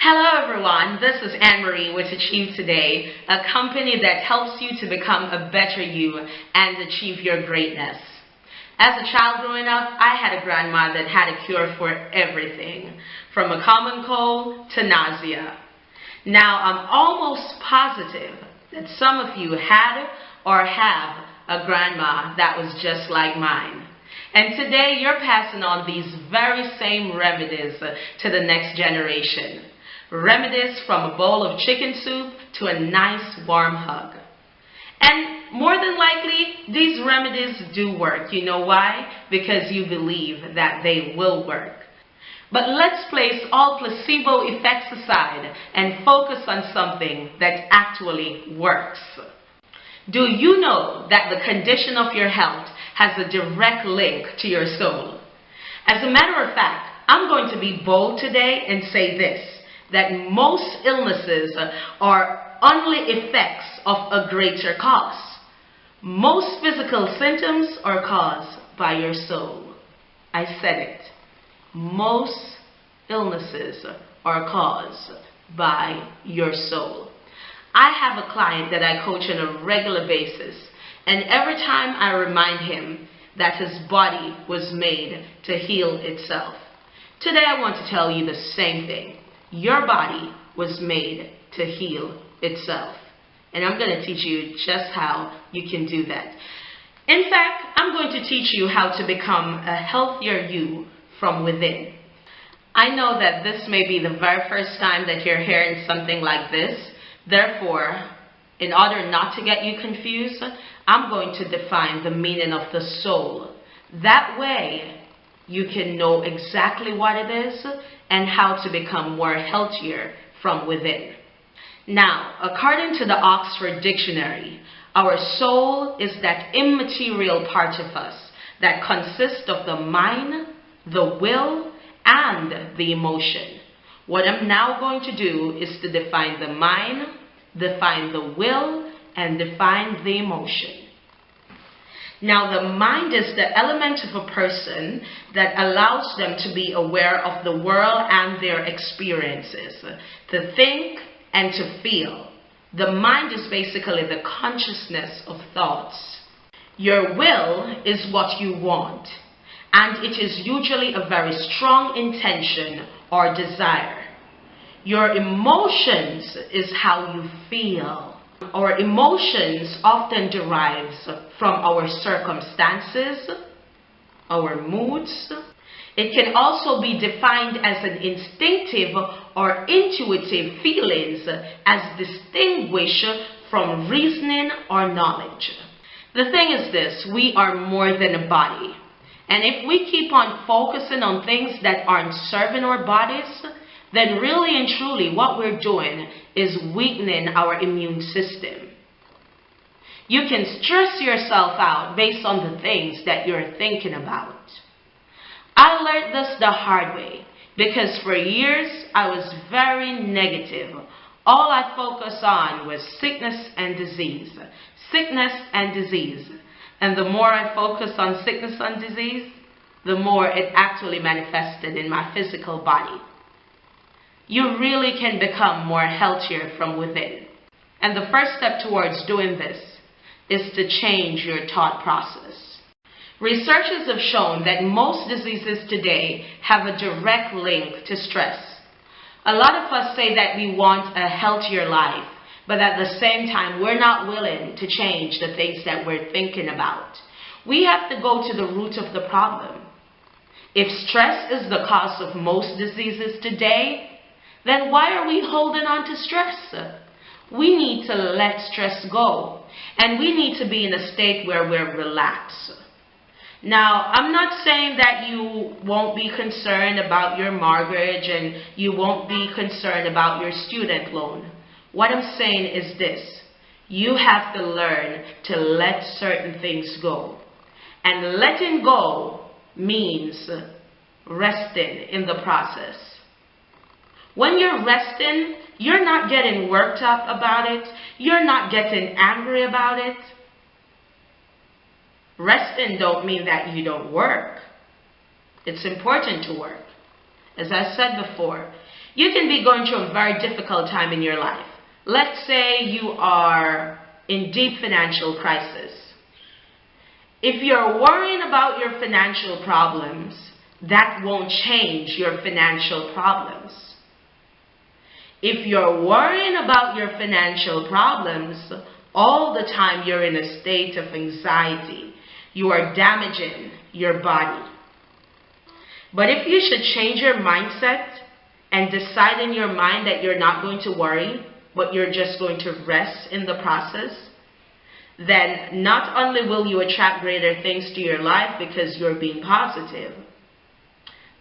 Hello everyone, this is Anne-Marie with Achieve Today, a company that helps you to become a better you and achieve your greatness. As a child growing up, I had a grandma that had a cure for everything, from a common cold to nausea. Now I'm almost positive that some of you had or have a grandma that was just like mine. And today you're passing on these very same remedies to the next generation. Remedies from a bowl of chicken soup to a nice warm hug. And more than likely, these remedies do work. You know why? Because you believe that they will work. But let's place all placebo effects aside and focus on something that actually works. Do you know that the condition of your health has a direct link to your soul? As a matter of fact, I'm going to be bold today and say this, that most illnesses are only effects of a greater cause. Most physical symptoms are caused by your soul. I said it. Most illnesses are caused by your soul. I have a client that I coach on a regular basis, and every time I remind him that his body was made to heal itself. Today I want to tell you the same thing. Your body was made to heal itself. And I'm going to teach you just how you can do that. In fact, I'm going to teach you how to become a healthier you from within. I know that this may be the very first time that you're hearing something like this. Therefore, in order not to get you confused, I'm going to define the meaning of the soul. That way, you can know exactly what it is and how to become more healthier from within. Now, according to the Oxford Dictionary, our soul is that immaterial part of us that consists of the mind, the will, and the emotion. What I'm now going to do is to define the mind, define the will, and define the emotion. Now, the mind is the element of a person that allows them to be aware of the world and their experiences, to think and to feel. The mind is basically the consciousness of thoughts. Your will is what you want, and it is usually a very strong intention or desire. Your emotions is how you feel. Our emotions often derives from our circumstances, our moods. It can also be defined as an instinctive or intuitive feelings as distinguished from reasoning or knowledge. The thing is this, we are more than a body. And if we keep on focusing on things that aren't serving our bodies, then really and truly what we're doing is weakening our immune system. You can stress yourself out based on the things that you're thinking about. I learned this the hard way because for years I was very negative. All I focused on was sickness and disease. Sickness and disease. And the more I focused on sickness and disease, the more it actually manifested in my physical body. You really can become more healthier from within. And the first step towards doing this is to change your thought process. Researchers have shown that most diseases today have a direct link to stress. A lot of us say that we want a healthier life, but at the same time, we're not willing to change the things that we're thinking about. We have to go to the root of the problem. If stress is the cause of most diseases today, then why are we holding on to stress? We need to let stress go, and we need to be in a state where we're relaxed. Now, I'm not saying that you won't be concerned about your mortgage and you won't be concerned about your student loan. What I'm saying is this, you have to learn to let certain things go. And letting go means resting in the process. When you're resting, you're not getting worked up about it. You're not getting angry about it. Resting don't mean that you don't work. It's important to work. As I said before, You can be going through a very difficult time in your life. Let's say you are in deep financial crisis. If you're worrying about your financial problems, that won't change your financial problems. If you're worrying about your financial problems, all the time you're in a state of anxiety. You are damaging your body. But if you should change your mindset and decide in your mind that you're not going to worry, but you're just going to rest in the process, then not only will you attract greater things to your life because you're being positive,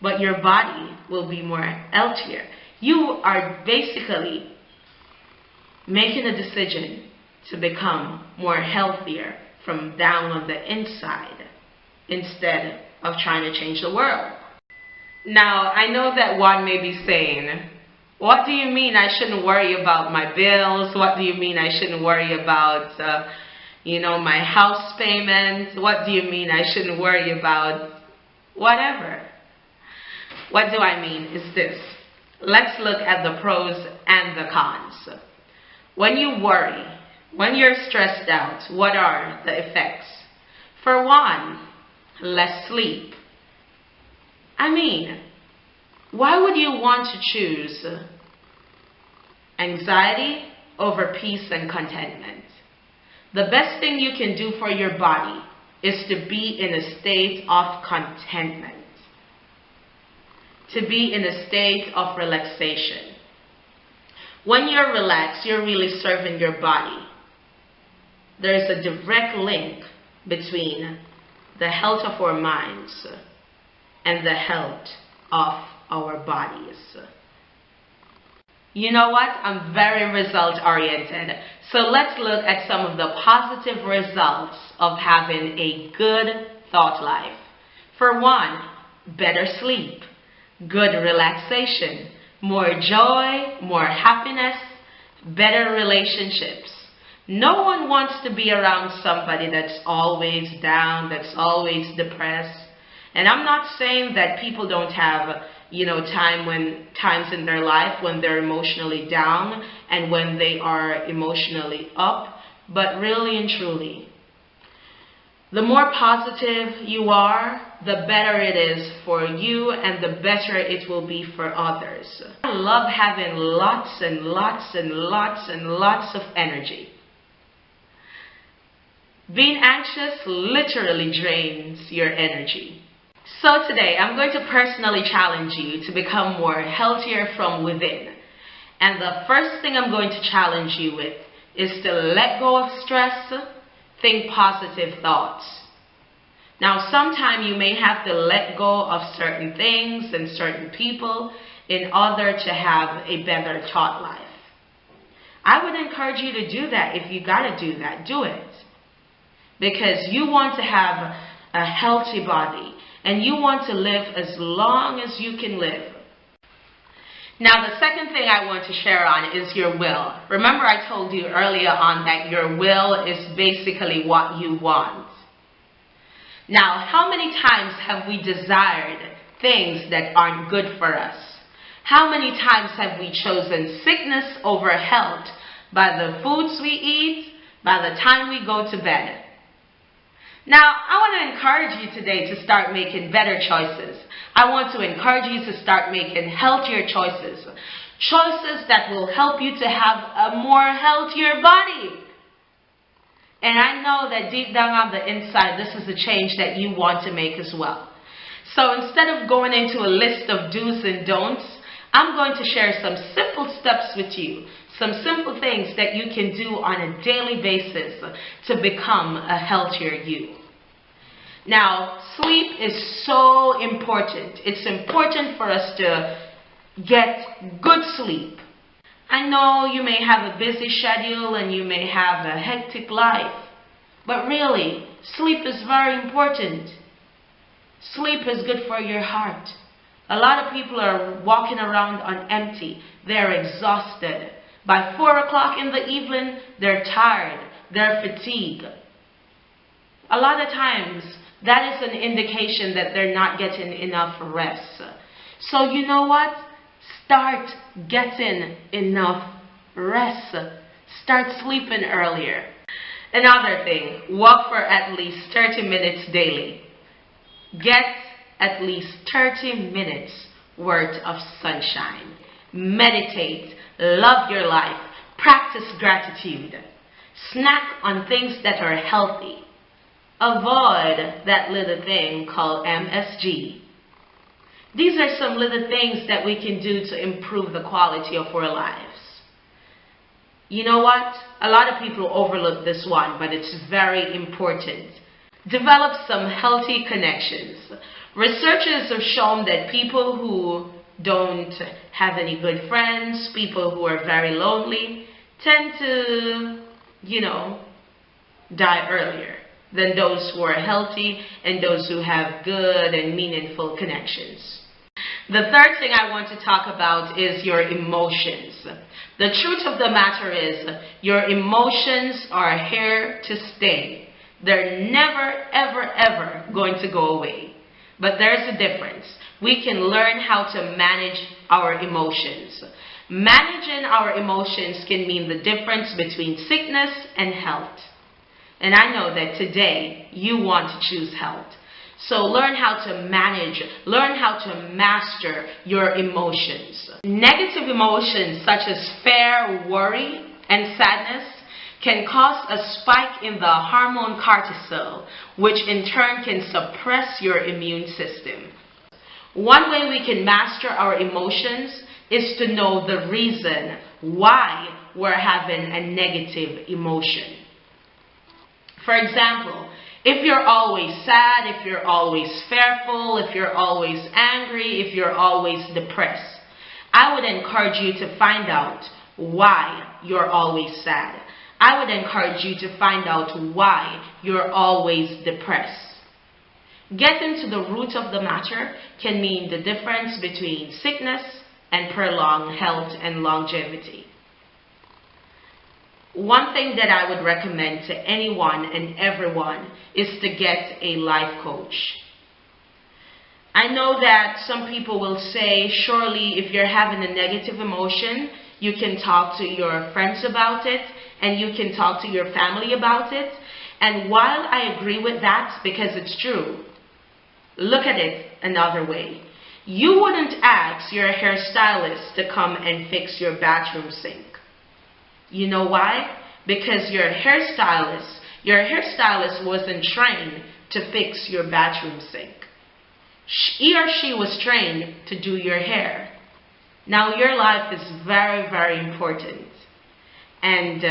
but your body will be more healthier. You are basically making a decision to become more healthier from down on the inside instead of trying to change the world. Now, I know that one may be saying, what do you mean I shouldn't worry about my bills? What do you mean I shouldn't worry about, my house payment? What do you mean I shouldn't worry about whatever? What do I mean is this. Let's look at the pros and the cons. When you worry, when you're stressed out, what are the effects? For one, less sleep. Why would you want to choose anxiety over peace and contentment? The best thing you can do for your body is to be in a state of contentment, to be in a state of relaxation. When you're relaxed, you're really serving your body. There's a direct link between the health of our minds and the health of our bodies. You know what? I'm very result oriented. So let's look at some of the positive results of having a good thought life. For one, better sleep, good relaxation, more joy, more happiness, better relationships. No one wants to be around somebody that's always down, that's always depressed. And I'm not saying that people don't have, times in their life when they're emotionally down and when they are emotionally up. But really and truly, the more positive you are, the better it is for you and the better it will be for others. I love having lots and lots and lots and lots of energy. Being anxious literally drains your energy. So today, I'm going to personally challenge you to become more healthier from within. And the first thing I'm going to challenge you with is to let go of stress, think positive thoughts. Now, sometime you may have to let go of certain things and certain people in order to have a better thought life. I would encourage you to do that. If you got to do that, do it. Because you want to have a healthy body and you want to live as long as you can live. Now, the second thing I want to share on is your will. Remember, I told you earlier on that your will is basically what you want. Now, how many times have we desired things that aren't good for us? How many times have we chosen sickness over health by the foods we eat, by the time we go to bed? Now, I want to encourage you today to start making better choices. I want to encourage you to start making healthier choices. Choices that will help you to have a more healthier body. And I know that deep down on the inside, this is a change that you want to make as well. So instead of going into a list of do's and don'ts, I'm going to share some simple steps with you. Some simple things that you can do on a daily basis to become a healthier you. Now, sleep is so important. It's important for us to get good sleep. I know you may have a busy schedule and you may have a hectic life, but really, sleep is very important. Sleep is good for your heart. A lot of people are walking around on empty. They're exhausted. By 4 o'clock in the evening, they're tired. They're fatigued. A lot of times, that is an indication that they're not getting enough rest. So you know what? Start getting enough rest. Start sleeping earlier. Another thing, walk for at least 30 minutes daily. Get at least 30 minutes worth of sunshine. Meditate, love your life, practice gratitude. Snack on things that are healthy. Avoid that little thing called MSG. These are some little things that we can do to improve the quality of our lives. You know what? A lot of people overlook this one, but it's very important. Develop some healthy connections. Researchers have shown that people who don't have any good friends, people who are very lonely, tend to, die earlier than those who are healthy and those who have good and meaningful connections. The third thing I want to talk about is your emotions. The truth of the matter is, your emotions are here to stay. They're never, ever, ever going to go away. But there's a difference. We can learn how to manage our emotions. Managing our emotions can mean the difference between sickness and health. And I know that today you want to choose health. So learn how to manage, learn how to master your emotions. Negative emotions such as fear, worry, and sadness can cause a spike in the hormone cortisol, which in turn can suppress your immune system. One way we can master our emotions is to know the reason why we're having a negative emotion. For example, if you're always sad, if you're always fearful, if you're always angry, if you're always depressed, I would encourage you to find out why you're always sad. I would encourage you to find out why you're always depressed. Getting to the root of the matter can mean the difference between sickness and prolonged health and longevity. One thing that I would recommend to anyone and everyone is to get a life coach. I know that some people will say, surely if you're having a negative emotion, you can talk to your friends about it and you can talk to your family about it. And while I agree with that, because it's true, look at it another way. You wouldn't ask your hairstylist to come and fix your bathroom sink. You know why? Because your hairstylist wasn't trained to fix your bathroom sink. He or she was trained to do your hair. Now your life is very, very important. And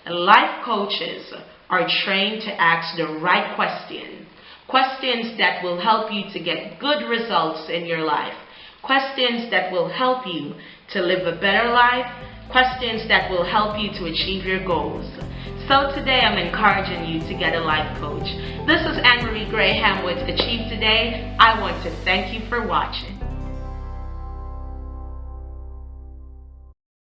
life coaches are trained to ask the right questions. Questions that will help you to get good results in your life. Questions that will help you to live a better life. Questions that will help you to achieve your goals. So today I'm encouraging you to get a life coach. This is Anne Marie Graham with Achieve Today. I want to thank you for watching.